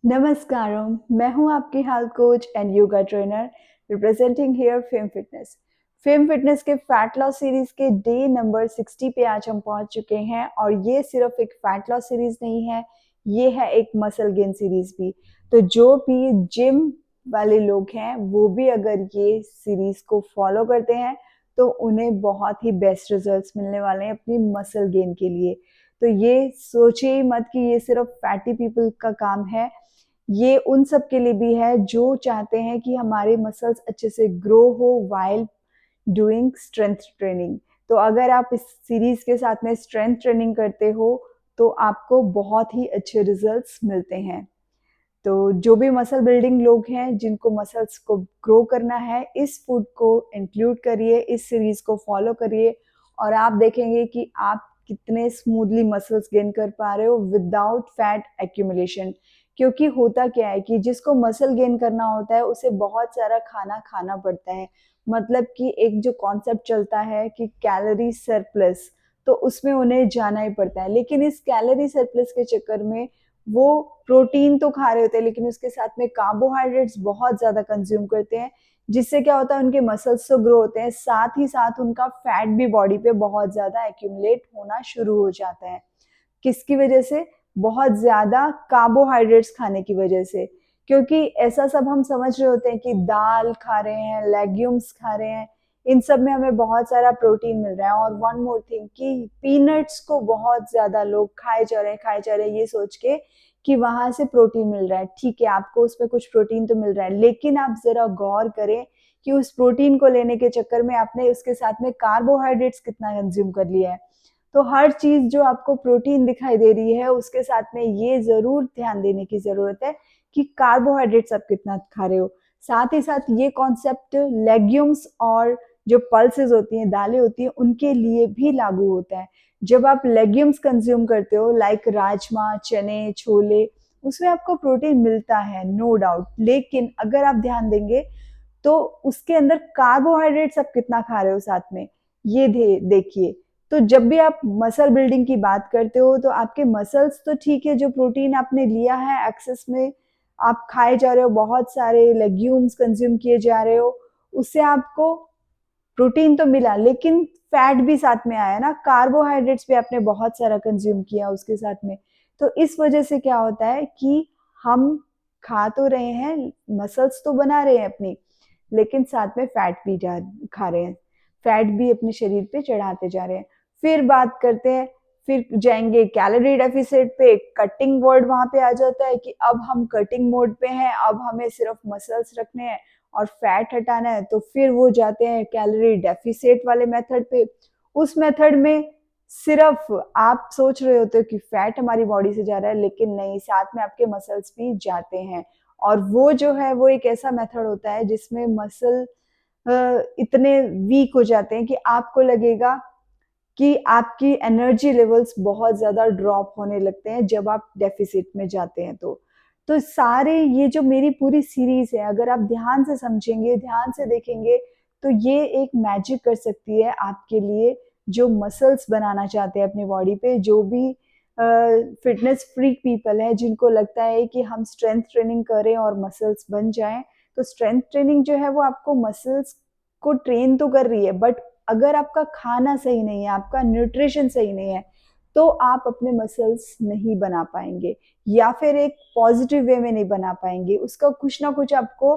नमस्कारम, मैं हूँ आपकी health coach and yoga trainer representing here fame fitness. Fame fitness के फैट लॉस सीरीज के डे नंबर 60 पे आज हम पहुँच चुके हैं और ये सिर्फ एक फैट लॉस सीरीज नहीं है, ये है एक मसल गेन सीरीज भी। तो जो भी जिम वाले लोग हैं वो भी अगर ये सीरीज को फॉलो करते हैं तो उन्हें बहुत ही बेस्ट रिजल्ट्स मिलने वाले हैं अपनी मसल गेन के लिए। तो ये सोचिए ही मत कि ये सिर्फ फैटी पीपल का काम है, ये उन सब के लिए भी है जो चाहते हैं कि हमारे मसल्स अच्छे से ग्रो हो वाइल डूइंग स्ट्रेंथ ट्रेनिंग। तो अगर आप इस सीरीज के साथ में स्ट्रेंथ ट्रेनिंग करते हो तो आपको बहुत ही अच्छे रिजल्ट्स मिलते हैं। तो जो भी मसल बिल्डिंग लोग हैं जिनको मसल्स को ग्रो करना है, इस फूड को इंक्लूड करिए, इस सीरीज को फॉलो करिए और आप देखेंगे कि आप कितने स्मूथली मसल्स गेन कर पा रहे हो विदाउट फैट एक्यूमुलेशन। क्योंकि होता क्या है कि जिसको मसल गेन करना होता है उसे बहुत सारा खाना खाना पड़ता है। मतलब कि एक जो कॉन्सेप्ट चलता है कि कैलोरी सरप्लस, तो उसमें उन्हें जाना ही पड़ता है। लेकिन इस कैलोरी सरप्लस के चक्कर में वो प्रोटीन तो खा रहे होते हैं लेकिन उसके साथ में कार्बोहाइड्रेट्स बहुत ज़्यादा कंज्यूम करते हैं, जिससे क्या होता है उनके मसल्स तो ग्रो होते हैं, साथ ही साथ उनका फैट भी बॉडी पे बहुत ज़्यादा एक्यूमुलेट होना शुरू हो जाता है। किसकी वजह से? बहुत ज़्यादा कार्बोहाइड्रेट्स खाने की वजह से। क्योंकि ऐसा सब हम समझ रहे होते हैं कि दाल खा रहे हैं, लेग्यूम्स खा रहे हैं, इन सब में हमें बहुत सारा प्रोटीन मिल रहा है। और वन मोर थिंग कि पीनट्स को बहुत ज़्यादा लोग खाए जा रहे हैं ये सोच के कि वहाँ से प्रोटीन मिल रहा है। ठीक है, आपको उसमें कुछ प्रोटीन तो मिल रहा है, लेकिन आप ज़रा गौर करें कि उस प्रोटीन को लेने के चक्कर में आपने उसके साथ में कार्बोहाइड्रेट्स कितना कंज्यूम कर लिया है। तो हर चीज़ जो आपको प्रोटीन दिखाई दे रही है उसके साथ में ये ज़रूर ध्यान देने की ज़रूरत है कि कार्बोहाइड्रेट्स आप कितना खा रहे हो। साथ ही साथ ये कॉन्सेप्ट लेग्यूम्स और जो पल्सेस होती हैं, दालें होती हैं, उनके लिए भी लागू होता है। जब आप लेग्यूम्स कंज्यूम करते हो लाइक राजमा, चने, छोले, उसमें आपको प्रोटीन मिलता है नो डाउट, लेकिन अगर आप ध्यान देंगे तो उसके अंदर कार्बोहाइड्रेट्स आप कितना खा रहे हो साथ में, ये देखिए। तो जब भी आप मसल बिल्डिंग की बात करते हो तो आपके मसल्स तो ठीक है, जो प्रोटीन आपने लिया है एक्सेस में आप खाए जा रहे हो, बहुत सारे लेग्यूम्स कंज्यूम किए जा रहे हो, उससे आपको प्रोटीन तो मिला लेकिन फैट भी साथ में आया ना, कार्बोहाइड्रेट्स भी आपने बहुत सारा कंज्यूम किया उसके साथ में। तो इस वजह से क्या होता है कि हम खा तो रहे हैं, मसल्स तो बना रहे हैं अपनी, लेकिन साथ में फैट भी खा रहे हैं, फैट भी अपने शरीर पे चढ़ाते जा रहे हैं। फिर बात करते हैं, फिर जाएंगे कैलोरी डेफिसिट पे, कटिंग वर्ड वहां पे आ जाता है कि अब हम कटिंग मोड पे हैं, अब हमें सिर्फ मसल्स रखने हैं और फैट हटाना है। तो फिर वो जाते हैं कैलोरी डेफिसिट वाले मेथड पे। उस मेथड में सिर्फ आप सोच रहे होते हो कि फैट हमारी बॉडी से जा रहा है, लेकिन नहीं, साथ में आपके मसल्स भी जाते हैं। और वो जो है वो एक ऐसा मेथड होता है जिसमें मसल इतने वीक हो जाते हैं कि आपको लगेगा कि आपकी एनर्जी लेवल्स बहुत ज़्यादा ड्रॉप होने लगते हैं जब आप डेफिसिट में जाते हैं तो सारे ये जो मेरी पूरी सीरीज़ है, अगर आप ध्यान से समझेंगे, ध्यान से देखेंगे, तो ये एक मैजिक कर सकती है आपके लिए, जो मसल्स बनाना चाहते हैं अपनी बॉडी पे, जो भी फिटनेस फ्रीक पीपल है जिनको लगता है कि हम स्ट्रेंथ ट्रेनिंग करें और मसल्स बन जाएँ। तो स्ट्रेंथ ट्रेनिंग जो है वो आपको मसल्स को ट्रेन तो कर रही है, बट अगर आपका खाना सही नहीं है, आपका न्यूट्रिशन सही नहीं है, तो आप अपने मसल्स नहीं बना पाएँगे या फिर एक पॉजिटिव वे में नहीं बना पाएँगे। उसका कुछ ना कुछ आपको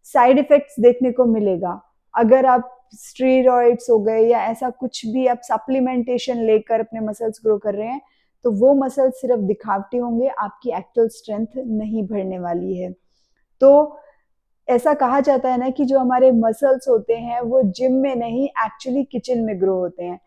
साइड इफ़ेक्ट्स देखने को मिलेगा। अगर आप स्टेरॉइड्स हो गए या ऐसा कुछ भी आप सप्लीमेंटेशन लेकर अपने मसल्स ग्रो कर रहे हैं, तो वो मसल्स सिर्फ दिखावटी होंगे, आपकी एक्चुअल स्ट्रेंथ नहीं बढ़ने वाली है। तो ऐसा कहा जाता है ना कि जो हमारे मसल्स होते हैं वो जिम में नहीं, एक्चुअली किचन में ग्रो होते हैं।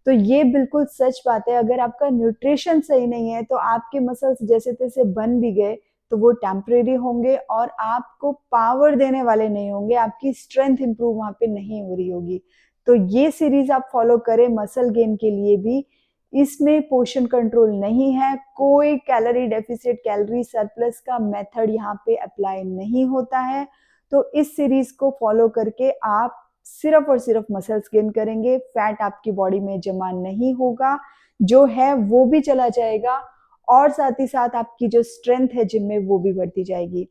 तो ये बिल्कुल सच बात है। अगर आपका न्यूट्रिशन सही नहीं है तो आपके मसल्स जैसे तैसे बन भी गए तो वो टेम्परेरी होंगे और आपको पावर देने वाले नहीं होंगे, आपकी स्ट्रेंथ इंप्रूव वहाँ पे नहीं हो रही होगी। तो ये सीरीज आप फॉलो करें मसल गेन के लिए भी। इसमें पोर्शन कंट्रोल नहीं है, कोई कैलोरी डेफिसिट, कैलोरी सरप्लस का मेथड यहाँ पे अप्लाई नहीं होता है। तो इस सीरीज को फॉलो करके आप सिर्फ और सिर्फ मसल्स गेन करेंगे, फैट आपकी बॉडी में जमा नहीं होगा, जो है वो भी चला जाएगा और साथ ही साथ आपकी जो स्ट्रेंथ है जिम में वो भी बढ़ती जाएगी।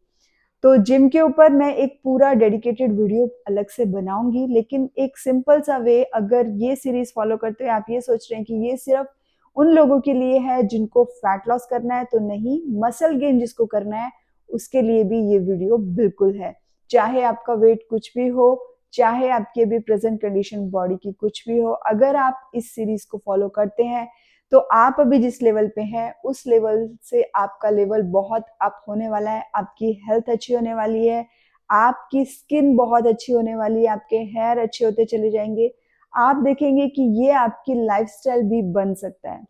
तो जिम के ऊपर मैं एक पूरा डेडिकेटेड वीडियो अलग से बनाऊंगी, लेकिन एक सिंपल सा वे, अगर ये सीरीज फॉलो करते हुए आप ये सोच रहे हैं कि ये सिर्फ उन लोगों के लिए है जिनको फैट लॉस करना है, तो नहीं, मसल गेन जिसको करना है उसके लिए भी ये वीडियो बिल्कुल है। चाहे आपका वेट कुछ भी हो, चाहे आपकी अभी प्रेजेंट कंडीशन बॉडी की कुछ भी हो, अगर आप इस सीरीज को फॉलो करते हैं तो आप अभी जिस लेवल पे हैं उस लेवल से आपका लेवल बहुत अप होने वाला है, आपकी हेल्थ अच्छी होने वाली है, आपकी स्किन बहुत अच्छी होने वाली है, आपके हेयर अच्छे होते चले जाएंगे, आप देखेंगे कि ये आपकी लाइफस्टाइल भी बन सकता है।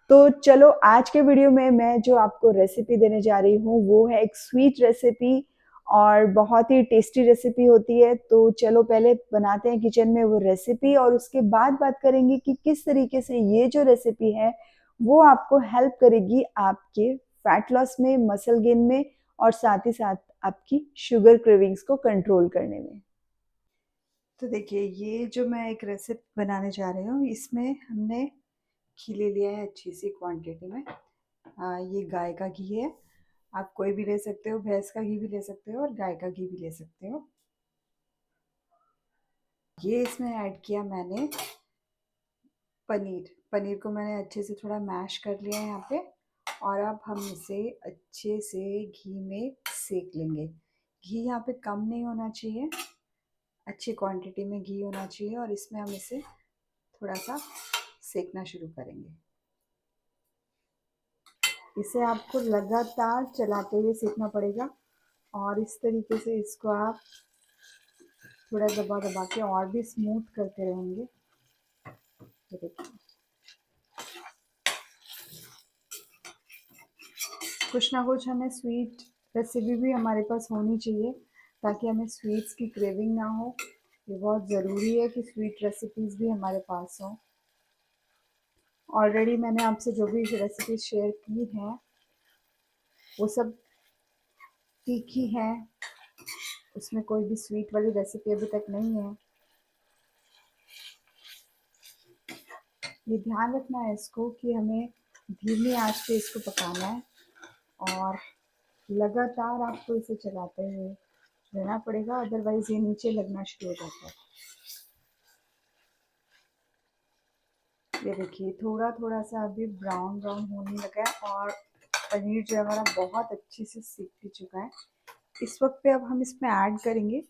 तो चलो, आज के वीडियो में मैं जो आपको रेसिपी देने जा रही हूँ वो है एक स्वीट रेसिपी, और बहुत ही टेस्टी रेसिपी होती है। तो चलो पहले बनाते हैं किचन में वो रेसिपी, और उसके बाद बात करेंगे कि किस तरीके से ये जो रेसिपी है वो आपको हेल्प करेगी आपके फैट लॉस में, मसल गेन में, और साथ ही साथ आपकी शुगर क्रेविंग्स को कंट्रोल करने में। तो देखिए, ये जो मैं एक रेसिपी बनाने जा रही हूँ इसमें हमने घी ले लिया है अच्छी सी क्वांटिटी में। ये गाय का घी है, आप कोई भी ले सकते हो, भैंस का घी भी ले सकते हो और गाय का घी भी ले सकते हो। ये इसमें ऐड किया मैंने पनीर। पनीर को मैंने अच्छे से थोड़ा मैश कर लिया है यहाँ पे, और अब हम इसे अच्छे से घी में सेक लेंगे। घी यहाँ पे कम नहीं होना चाहिए, अच्छी क्वांटिटी में घी होना चाहिए, और इसमें हम इसे थोड़ा सा सेकना शुरू करेंगे। इसे आपको लगातार चलाते हुए सेकना पड़ेगा, और इस तरीके से इसको आप थोड़ा दबा दबा के और भी स्मूथ करते रहेंगे। तो देखिए, कुछ ना कुछ हमें स्वीट रेसिपी भी हमारे पास होनी चाहिए ताकि हमें स्वीट्स की क्रेविंग ना हो। ये बहुत ज़रूरी है कि स्वीट रेसिपीज़ भी हमारे पास हों। ऑलरेडी मैंने आपसे जो भी रेसिपी शेयर की हैं वो सब तीखी हैं, उसमें कोई भी स्वीट वाली रेसिपी अभी तक नहीं है। ये ध्यान रखना है इसको कि हमें धीमी आंच पे इसको पकाना है, और लगातार आपको इसे चलाते हुए रहना पड़ेगा, अदरवाइज ये नीचे लगना शुरू हो जाता है। ये देखिए, थोड़ा थोड़ा सा अभी ब्राउन ब्राउन होने लगा है, और पनीर जो है हमारा बहुत अच्छे से सीख भी चुका है। इस वक्त पे अब हम इसमें ऐड करेंगे,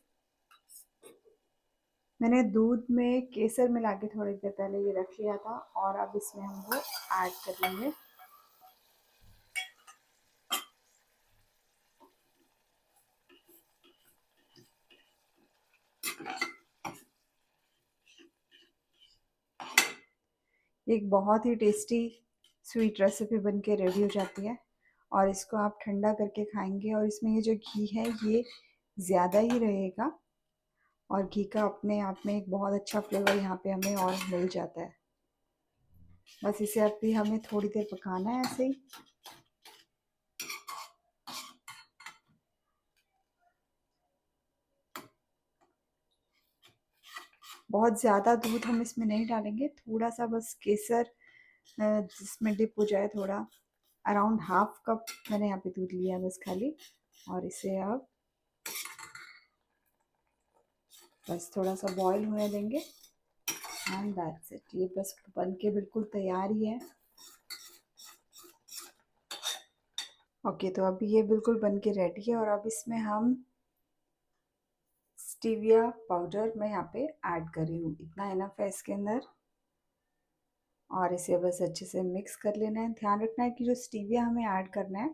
मैंने दूध में केसर मिला के थोड़ी देर पहले ये रख लिया था, और अब इसमें हम वो ऐड कर लेंगे। एक बहुत ही टेस्टी स्वीट रेसिपी बन के रेडी हो जाती है, और इसको आप ठंडा करके खाएंगे, और इसमें ये जो घी है ये ज़्यादा ही रहेगा, और घी का अपने आप में एक बहुत अच्छा फ्लेवर यहाँ पे हमें और मिल जाता है। बस इसे अभी हमें थोड़ी देर पकाना है ऐसे ही। बहुत ज़्यादा दूध हम इसमें नहीं डालेंगे, थोड़ा सा बस केसर जिसमें डिप हो जाए थोड़ा, अराउंड हाफ कप मैंने यहाँ पे दूध लिया बस खाली, और इसे अब बस थोड़ा सा बॉईल होने देंगे, एंड दैट्स इट। ये बस बन के बिल्कुल तैयार ही है। ओके, तो अभी ये बिल्कुल बन के रेडी है, और अब इसमें हम स्टीविया पाउडर मैं यहाँ पे ऐड कर रही हूँ, इतना इनफ है इसके अंदर, और इसे बस अच्छे से मिक्स कर लेना है। ध्यान रखना है कि जो स्टीविया हमें ऐड करना है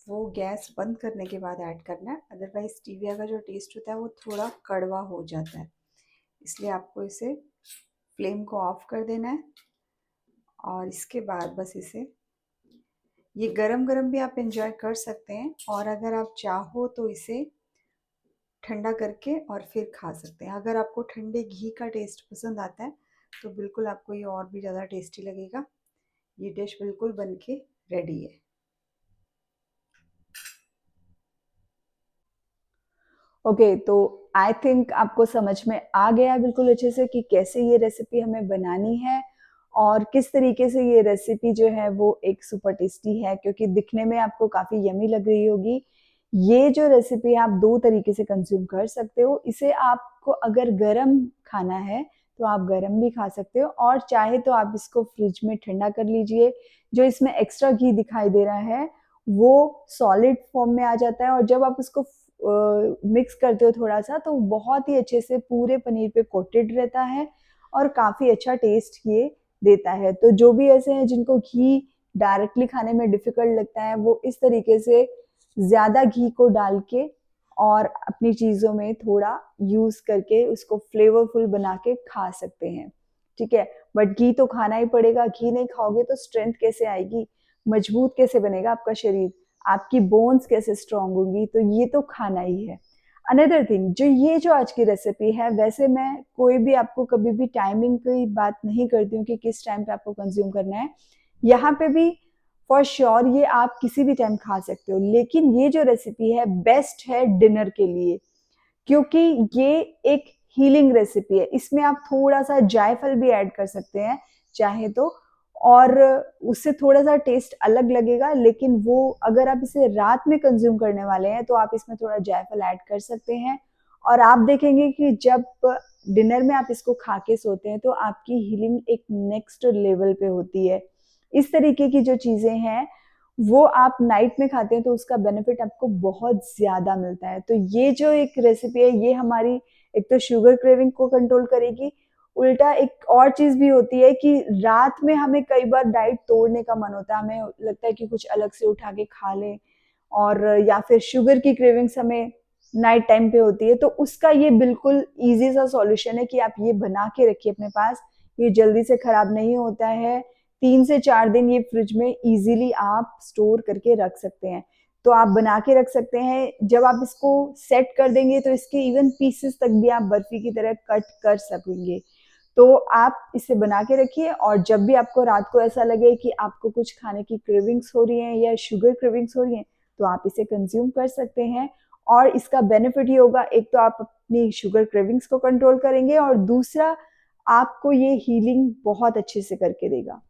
वो गैस बंद करने के बाद ऐड करना है, अदरवाइज स्टीविया का जो टेस्ट होता है वो थोड़ा कड़वा हो जाता है, इसलिए आपको इसे फ्लेम को ऑफ कर देना है, और इसके बाद बस इसे, ये गरम गरम भी आप एंजॉय कर सकते हैं, और अगर आप चाहो तो इसे ठंडा करके और फिर खा सकते हैं। अगर आपको ठंडे घी का टेस्ट पसंद आता है तो बिल्कुल आपको ये और भी ज़्यादा टेस्टी लगेगा। ये डिश बिल्कुल बन के रेडी है। ओके, तो आई थिंक आपको समझ में आ गया बिल्कुल अच्छे से कि कैसे ये रेसिपी हमें बनानी है, और किस तरीके से ये रेसिपी जो है वो एक सुपर टेस्टी है, क्योंकि दिखने में आपको काफ़ी यमी लग रही होगी। ये जो रेसिपी है आप 2 तरीके से कंज़्यूम कर सकते हो। इसे आपको अगर गरम खाना है, तो आप गरम भी खा सकते हो और चाहे तो आप इसको फ्रिज में ठंडा कर लीजिए। जो इसमें एक्स्ट्रा घी दिखाई दे रहा है, वो सॉलिड फॉर्म में आ जाता है और जब आप उसको मिक्स करते हो थोड़ा-सा, तो बहुत ही अच्छे से पूरे पनीर पे कोटेड रहता है और काफ़ी अच्छा टेस्ट ये देता है। तो जो भी ऐसे हैं जिनको घी डायरेक्टली खाने में डिफ़िकल्ट लगता है, वो इस तरीके से ज़्यादा घी को डाल के और अपनी चीज़ों में थोड़ा यूज़ करके उसको फ्लेवरफुल बना के खा सकते हैं, ठीक है? बट घी तो खाना ही पड़ेगा, घी नहीं खाओगे तो स्ट्रेंथ कैसे आएगी? मजबूत कैसे बनेगा आपका शरीर? आपकी बोन्स कैसे स्ट्रॉन्ग होंगी? तो ये तो खाना ही है। अनदर थिंग, जो आज की रेसिपी है, वैसे मैं कोई भी आपको कभी भी टाइमिंग की बात नहीं करती हूँ कि किस टाइम पे आपको कंज़्यूम करना है। यहाँ पे भी फॉर श्योर ये आप किसी भी टाइम खा सकते हो, लेकिन ये जो रेसिपी है बेस्ट है डिनर के लिए, क्योंकि ये एक हीलिंग रेसिपी है। इसमें आप थोड़ा-सा जायफल भी ऐड कर सकते हैं, चाहे तो, और उससे थोड़ा-सा टेस्ट अलग लगेगा, लेकिन वो अगर आप इसे रात में कंज़्यूम करने वाले हैं, तो आप इसमें थोड़ा जायफल ऐड कर सकते हैं और आप देखेंगे कि जब डिनर में आप इसको खा के सोते हैं, तो आपकी हीलिंग एक नेक्स्ट लेवल पे होती है। इस तरीके की जो चीज़ें हैं, वो आप नाइट में खाते हैं तो उसका बेनिफिट आपको बहुत ज़्यादा मिलता है। तो ये जो एक रेसिपी है, ये हमारी एक तो शुगर क्रेविंग को कंट्रोल करेगी, उल्टा एक और चीज़ भी होती है कि रात में हमें कई बार डाइट तोड़ने का मन होता है, हमें लगता है कि कुछ अलग से उठा के खा लें, और या फिर शुगर की क्रेविंग्स हमें नाइट टाइम पे होती है, तो उसका ये बिल्कुल ईज़ी सा सॉल्यूशन है कि आप ये बना के रखिए अपने पास। ये जल्दी से खराब नहीं होता है, 3 से 4 दिन ये फ्रिज में ईज़िली आप स्टोर करके रख सकते हैं। तो आप बना के रख सकते हैं, जब आप इसको सेट कर देंगे तो इसके इवन पीसेस तक भी आप बर्फी की तरह कट कर सकेंगे। तो आप इसे बना के रखिए और जब भी आपको रात को ऐसा लगे कि आपको कुछ खाने की क्रेविंग्स हो रही हैं या शुगर क्रेविंग्स हो रही हैं, तो आप इसे कंज़्यूम कर सकते हैं और इसका बेनिफिट ये होगा, एक तो आप अपनी शुगर क्रेविंग्स को कंट्रोल करेंगे और दूसरा आपको ये हीलिंग बहुत अच्छे से करके देगा।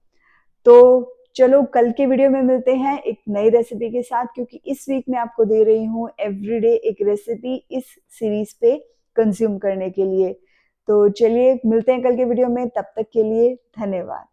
तो चलो कल के वीडियो में मिलते हैं एक नई रेसिपी के साथ, क्योंकि इस वीक मैं आपको दे रही हूँ एवरीडे एक रेसिपी इस सीरीज पे कंज्यूम करने के लिए। तो चलिए मिलते हैं कल के वीडियो में, तब तक के लिए धन्यवाद।